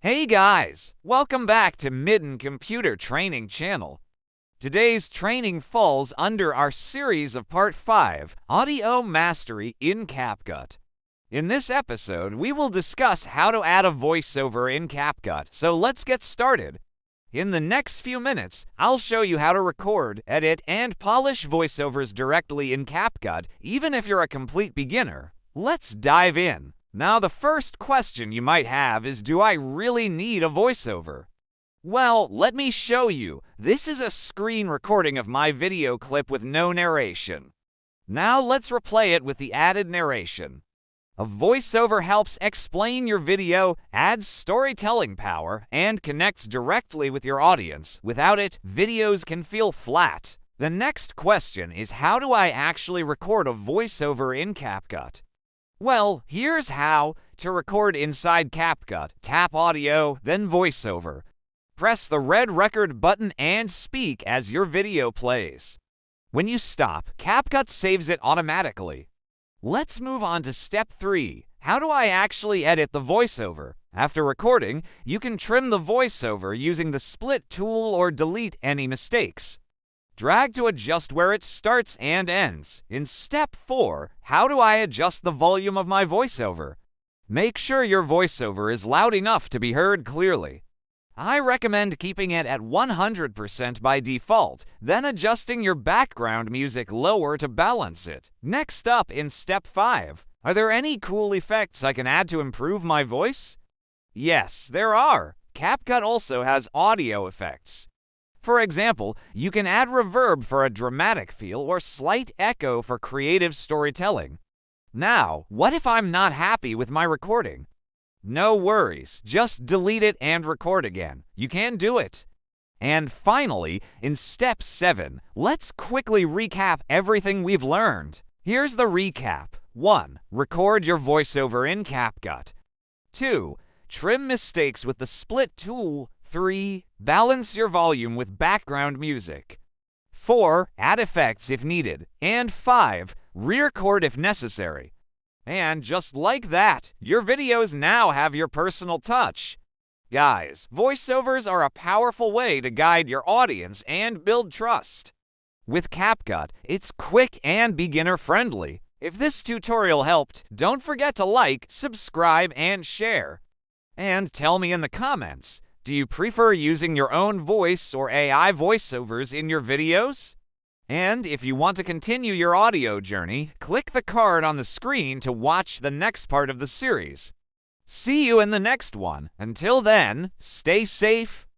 Hey guys, welcome back to MyDan Computer Training Channel. Today's training falls under our series of Part 5, Audio Mastery in CapCut. In this episode, we will discuss how to add a voiceover in CapCut, so let's get started. In the next few minutes, I'll show you how to record, edit, and polish voiceovers directly in CapCut, even if you're a complete beginner. Let's dive in. Now, the first question you might have is, do I really need a voiceover? Well, let me show you. This is a screen recording of my video clip with no narration. Now let's replay it with the added narration. A voiceover helps explain your video, adds storytelling power, and connects directly with your audience. Without it, videos can feel flat. The next question is, how do I actually record a voiceover in CapCut? Well, here's how. To record inside CapCut, tap Audio, then Voiceover. Press the red record button and speak as your video plays. When you stop, CapCut saves it automatically. Let's move on to step 3. How do I actually edit the voiceover? After recording, you can trim the voiceover using the split tool or delete any mistakes. Drag to adjust where it starts and ends. In step 4, how do I adjust the volume of my voiceover? Make sure your voiceover is loud enough to be heard clearly. I recommend keeping it at 100% by default, then adjusting your background music lower to balance it. Next up in step 5, are there any cool effects I can add to improve my voice? Yes, there are. CapCut also has audio effects. For example, you can add reverb for a dramatic feel or slight echo for creative storytelling. Now, what if I'm not happy with my recording? No worries, just delete it and record again. You can do it. And finally, in step 7, let's quickly recap everything we've learned. Here's the recap. 1. Record your voiceover in CapCut. 2. Trim mistakes with the split tool. 3. Balance your volume with background music. 4. Add effects if needed. And 5. Re-record if necessary. And just like that, your videos now have your personal touch. Guys, voiceovers are a powerful way to guide your audience and build trust. With CapCut, it's quick and beginner-friendly. If this tutorial helped, don't forget to like, subscribe, and share. And tell me in the comments, do you prefer using your own voice or AI voiceovers in your videos? And if you want to continue your audio journey, click the card on the screen to watch the next part of the series. See you in the next one. Until then, stay safe,